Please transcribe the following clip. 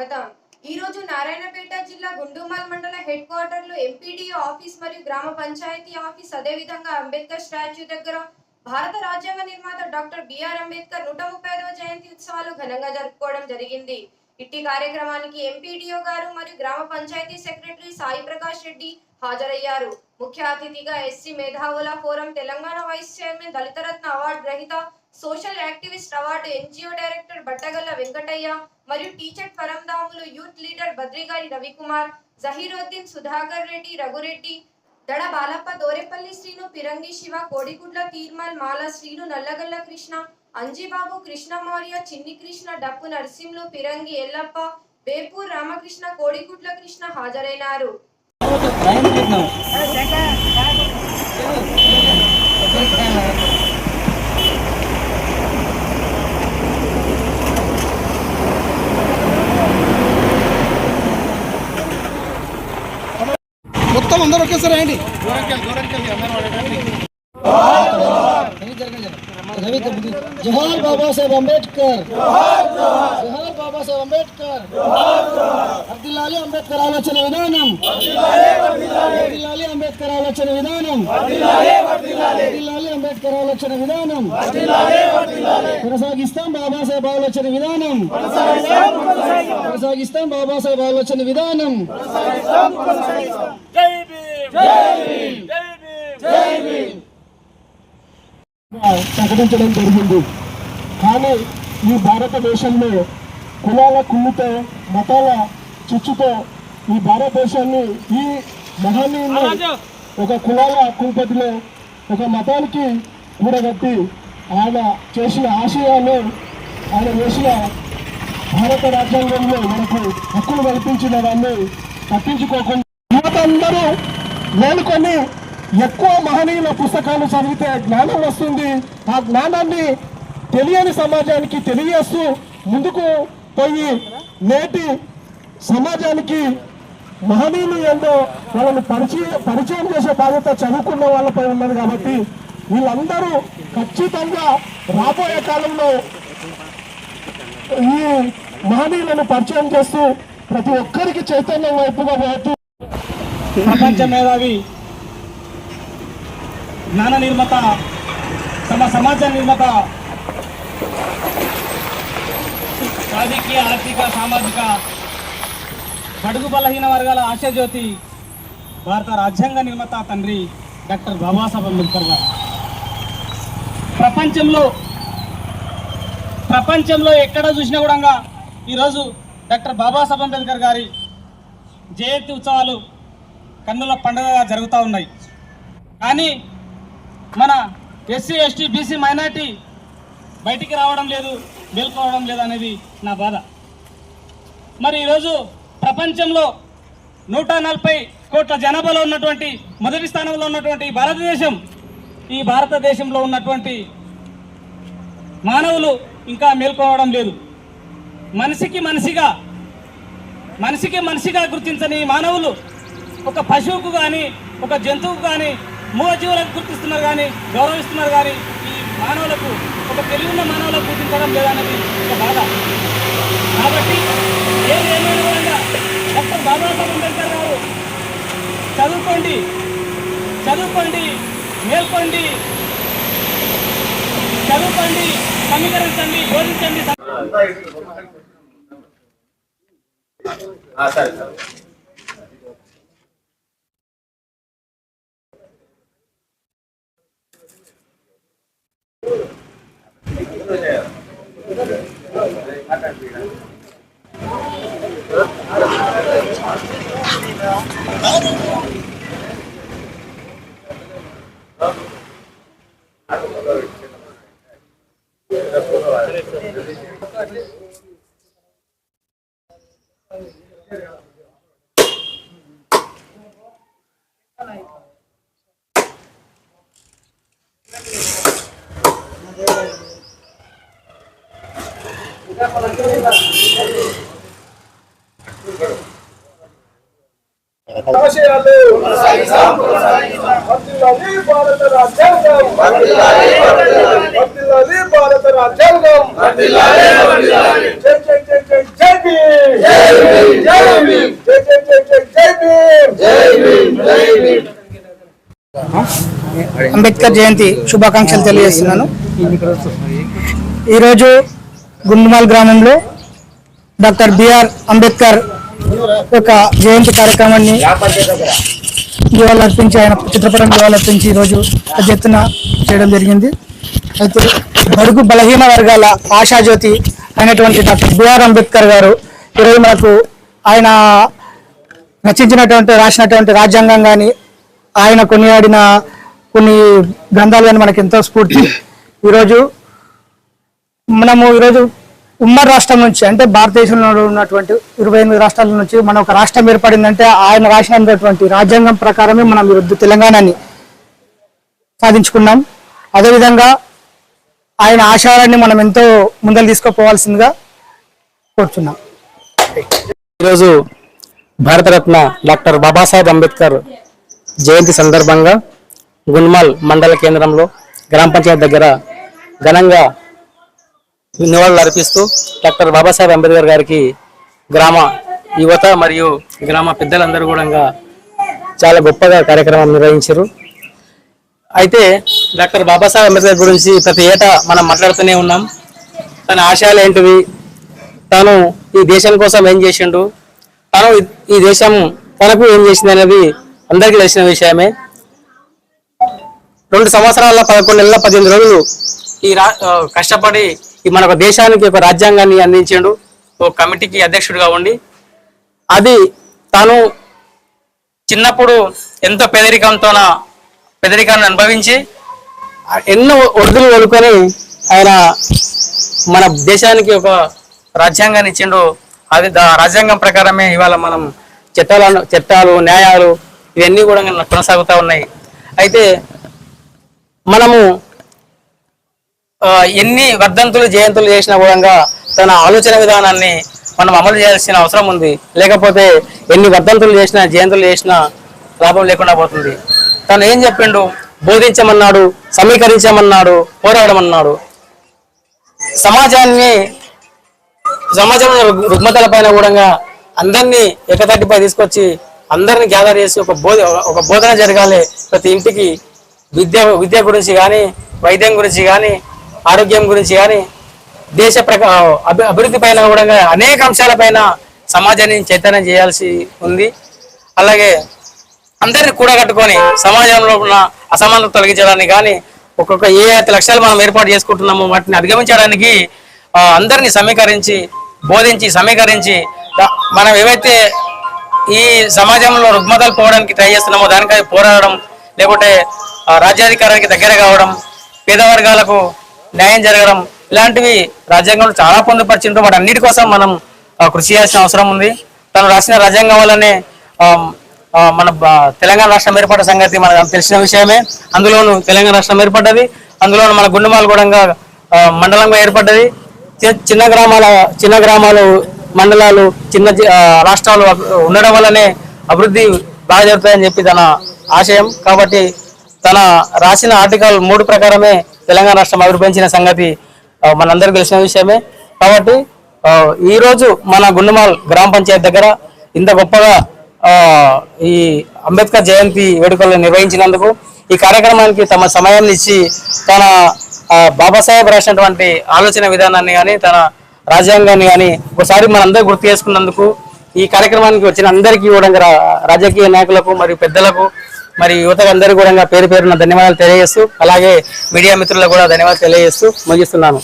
స్వాగతం। ఈ రోజు నారాయణపేట జిల్లా గుండుమల్ మండల హెడ్ క్వార్టర్ లో ఎంపీడీఓ ఆఫీస్ మరియు గ్రామ పంచాయతీ ఆఫీస్ అదే విధంగా అంబేద్కర్ స్టాచ్యూ దగ్గర భారత రాజ్యాంగ నిర్మాత డాక్టర్ బిఆర్ అంబేద్కర్ 135వ జయంతి ఉత్సవాలు ఘనంగా జరుపుకోవడం జరిగింది। ఇట్టి కార్యక్రమానికి ఎంపీడీఓ గారు మరియు గ్రామ పంచాయతీ సెక్రటరీ సాయి ప్రకాష్ రెడ్డి హాజరయ్యారు। ముఖ్య అతిథిగా ఎస్సీ మేధావుల ఫోరం తెలంగాణ వైస్ చైర్మన్ దళితరత్న అవార్డు గ్రహీత social activist award NGO director Battagalla Venkataiah మరియు టీచర్ ఫరందాములు యూత్ లీడర్ బద్రిగారి రవికుమార్, జహీరుద్దీన్, సుధాకర్ రెడ్డి, రఘురెడ్డి, దడ బాలప్ప, దోరేపల్లి శ్రీను, పిరంగి శివ, కోడిగుడ్ల తీర్మల్, మాల శ్రీను, నల్లగల్ల కృష్ణ, అంజిబాబు, కృష్ణ మౌర్య, చిన్ని కృష్ణ, డప్పు నరసింహులు, పిరంగి ఎల్లప్ప, వేపూర్ రామకృష్ణ, కోడిగుడ్ల కృష్ణ హాజరైనారు। మొత్తం అందరూ ఒకేసారి రండి। జోహార్ బాబా సాహెబ్ అంబేద్కర్, జోహార్ బాబా సాహెబ్ అంబేద్కర్, వర్ధిల్లాలి అంబేద్కర్ ఆలోచన విధానం, వర్ధిల్లాలి అంబేద్కర్ ఆలోచన విధానం, వర్ధిల్లాలి అంబేద్కర్ ఆలోచన విధానం, కొనసాగిస్తాం బాబా సాహెబ్ ఆలోచన విధానం, కొనసాగిస్తాం బాబా సాహెబ్ ఆలోచన విధానం। జై భీమ్, జై భీమ్, జై భీమ్, జై భీమ్ ప్రకటించడం జరిగింది। కానీ ఈ భారతదేశంలో కులాల కుళ్ళుతో, మతాల చిచ్చుతో ఈ భారతదేశాన్ని, ఈ మహనీయుని ఒక కులాల కుంపటిలో ఒక మతానికి కూడగట్టి ఆయన చేసిన ఆశయాలు, ఆయన చేసిన భారత రాజ్యాంగంలో మనకు హక్కులు కల్పించిన దాన్ని పట్టించుకోకుండా యువత అందరూ మేలుకొని ఎక్కువ మహనీయుల పుస్తకాలు చదివితే జ్ఞానం వస్తుంది, ఆ జ్ఞానాన్ని తెలియని సమాజానికి తెలియజేస్తూ ముందుకు పోయి నేటి సమాజానికి మహనీయులు ఏందో వాళ్ళని పరిచయం చేసే బాధ్యత చదువుకున్న వాళ్ళపై ఉన్నది। కాబట్టి వీళ్ళందరూ ఖచ్చితంగా రాబోయే కాలంలో ఈ మహనీయులను పరిచయం చేస్తూ ప్రతి ఒక్కరికి చైతన్యం వైపుగా పోతూ ప్రపంచ మేధావి, జ్ఞాన నిర్మాత, సమాజ నిర్మాత, రాజకీయ, ఆర్థిక, సామాజిక బడుగు బలహీన వర్గాల ఆశాజ్యోతి, భారత రాజ్యాంగ నిర్మాత తండ్రి డాక్టర్ బాబాసాహెబ్ అంబేద్కర్ గారు ప్రపంచంలో ఎక్కడ చూసినా కూడా ఈరోజు డాక్టర్ బాబాసాహెబ్ అంబేద్కర్ గారి జయంతి ఉత్సవాలు కన్నుల పండుగగా జరుగుతూ ఉన్నాయి। కానీ మన ఎస్సీ, ఎస్టీ, బీసీ, మైనార్టీ బయటికి రావడం లేదు, మేల్కోవడం లేదు అనేది నా బాధ। మరి ఈరోజు ప్రపంచంలో 140 కోట్ల జనాభాలో ఉన్నటువంటి మొదటి స్థానంలో ఉన్నటువంటి ఈ భారతదేశంలో ఉన్నటువంటి మానవులు ఇంకా మేల్కోవడం లేదు। మనిషికి మనిషిగా గుర్తించని మానవులు ఒక పశువుకు కానీ, ఒక జంతువుకు కానీ, మూగజీవులకు గుర్తిస్తున్నారు కానీ, గౌరవిస్తున్నారు కానీ ఈ మానవులకు, ఒక తెలివి ఉన్న మానవులకు గుర్తించడం లేదనేది ఒక బాధ। కాబట్టి ఏమైనా విధంగా డాక్టర్ బాబాసాహెబ్ అంబేద్కర్ గారు చదువుకోండి, మేల్కోండి, చదువుకోండి, సమీకరించండి, బోధించండి। ఆశయాలు వర్ధిల్లాలి భారత రాజ్యాంగం, వర్ధిల్లాలి భారత రాజ్యాంగం, జై జై జై జై జై భీమ్, అంబేద్కర్ జయంతి శుభాకాంక్షలు తెలియజేస్తున్నాను. ఈరోజు గుండుమాల్ గ్రామంలో డాక్టర్ బిఆర్ అంబేద్కర్ యొక్క జయంతి కార్యక్రమాన్ని నివాళులర్పించి, ఆయన చిత్రపటం నివాళులర్పించి ఈరోజు పెద్ద ఎత్తున చేయడం జరిగింది. అయితే బడుగు బలహీన వర్గాల ఆశాజ్యోతి అయినటువంటి డాక్టర్ బిఆర్ అంబేద్కర్ గారు ఈరోజు మనకు ఆయన రాసినటువంటి రాజ్యాంగం కానీ, ఆయన కొనియాడిన కొన్ని గ్రంథాలు కానీ మనకు ఎంతో స్ఫూర్తి. ఈరోజు ఉమ్మడి రాష్ట్రం నుంచి, అంటే భారతదేశంలో ఉన్నటువంటి 28 రాష్ట్రాల నుంచి మన ఒక రాష్ట్రం ఏర్పడిందంటే ఆయన రాసినటువంటి రాజ్యాంగం ప్రకారమే మనం ఈరోజు తెలంగాణని సాధించుకున్నాం. అదేవిధంగా ఆయన ఆశయాన్ని మనం ఎంతో ముందలు తీసుకుపోవాల్సిందిగా కోరుతున్నాం. ఈరోజు భారతరత్న డాక్టర్ బాబాసాహెబ్ అంబేద్కర్ జయంతి సందర్భంగా గుండుమాల్ మండల కేంద్రంలో గ్రామ పంచాయతీ దగ్గర ఘనంగా నివాళులు అర్పిస్తూ డాక్టర్ బాబాసాహెబ్ అంబేద్కర్ గారికి గ్రామ యువత మరియు గ్రామ పెద్దలందరూ కూడా చాలా గొప్పగా కార్యక్రమం నిర్వహించారు. అయితే డాక్టర్ బాబాసాహెబ్ అంబేద్కర్ గురించి ప్రతి ఏటా మనం మాట్లాడుతూనే ఉన్నాం. తన ఆశయాలు ఏంటివి, తాను ఈ దేశం కోసం ఏం చేసిండు, తాను ఈ దేశం తనకు ఏం చేసింది అనేది అందరికీ తెలిసిన విషయమే. 2 సంవత్సరాల 11 నెలల 18 రోజులు కష్టపడి మన దేశానికి ఒక రాజ్యాంగాన్ని అందించాడు. ఒక కమిటీకి అధ్యక్షుడిగా ఉండి, అది తాను చిన్నప్పుడు ఎంతో పేదరికాన్ని అనుభవించి ఎన్నో ఒడిదులు వదులుకొని ఆయన మన దేశానికి ఒక రాజ్యాంగాన్ని ఇచ్చిండు. అది రాజ్యాంగం ప్రకారమే ఇవాళ మనం చట్టాలు న్యాయాలు ఇవన్నీ కూడా కొనసాగుతూ ఉన్నాయి. అయితే మనము ఎన్ని వర్ధంతులు జయంతులు చేసినా కూడా తన ఆలోచన విధానాన్ని మనం అమలు చేయాల్సిన అవసరం ఉంది. లేకపోతే ఎన్ని వర్ధంతులు చేసినా జయంతులు చేసినా లాభం లేకుండా పోతుంది. తను ఏం చెప్పిండు, బోధించమన్నాడు, సమీకరించమన్నాడు, పోరాడమన్నాడు. సమాజంలో రుగ్మతల పైన కూడా అందరినీ ఏకతాటిపై తీసుకొచ్చి అందరిని గ్యాదర్ చేసి ఒక బోధన జరగాలి. ప్రతి ఇంటికి విద్య గురించి కానీ, వైద్యం గురించి కానీ, ఆరోగ్యం గురించి కానీ, దేశ అభివృద్ధి పైన కూడా అనేక అంశాలపైన సమాజాన్ని చైతన్యం చేయాల్సి ఉంది. అలాగే అందరిని కూడగట్టుకొని సమాజంలో ఉన్న అసమానత తొలగించడానికి కానీ, ఒక్కొక్క ఏ 5 లక్షలు మనం ఏర్పాటు చేసుకుంటున్నామో వాటిని అధిగమించడానికి అందరినీ సమీకరించి, బోధించి, సమీకరించి మనం ఏవైతే ఈ సమాజంలో రుగ్మతలు పోవడానికి ట్రై చేస్తున్నామో దానికై పోరాడడం, లేకుంటే రాజ్యాధికారానికి దగ్గర కావడం, పేద వర్గాలకు న్యాయం జరగడం, ఇలాంటివి రాజ్యాంగంలో చాలా పొందుపరిచిందో వాటి అన్నిటి కోసం మనం కృషి చేయాల్సిన అవసరం ఉంది. తను రాసిన రాజ్యాంగం వల్లనే మన తెలంగాణ రాష్ట్రం ఏర్పడ్డ సంగతి మనకు తెలిసిన విషయమే. అందులోనూ తెలంగాణ రాష్ట్రం ఏర్పడ్డది, అందులోనూ మన గుండుమాల్ కూడా మండలంగా ఏర్పడ్డది. చిన్న గ్రామాలు, మండలాలు, చిన్న రాష్ట్రాలు ఉండడం వల్లనే అభివృద్ధి బాగా జరుగుతాయని చెప్పి తన ఆశయం. కాబట్టి తన రాసిన ఆర్టికల్ 3 ప్రకారమే తెలంగాణ రాష్ట్రం అభివృద్ధించిన సంగతి మనందరికీ తెలిసిన విషయమే. కాబట్టి ఈరోజు మన గుండుమాల్ గ్రామ పంచాయతీ దగ్గర ఇంత గొప్పగా ఈ అంబేద్కర్ జయంతి వేడుకలు నిర్వహించినందుకు, ఈ కార్యక్రమానికి తమ సమయాన్ని ఇచ్చి తన బాబాసాహెబ్ రాసినటువంటి ఆలోచన విధానాన్ని కానీ, తన రాజ్యాంగాన్ని కానీ ఒకసారి మనందరూ గుర్తు చేసుకున్నందుకు, ఈ కార్యక్రమానికి వచ్చిన అందరికీ కూడా రాజకీయ నాయకులకు మరియు పెద్దలకు మరి యువతకు అందరికీ కూడా పేరు పేరున ధన్యవాదాలు తెలియజేస్తూ, అలాగే మీడియా మిత్రులకు కూడా ధన్యవాదాలు తెలియజేస్తూ ముగిస్తున్నాను.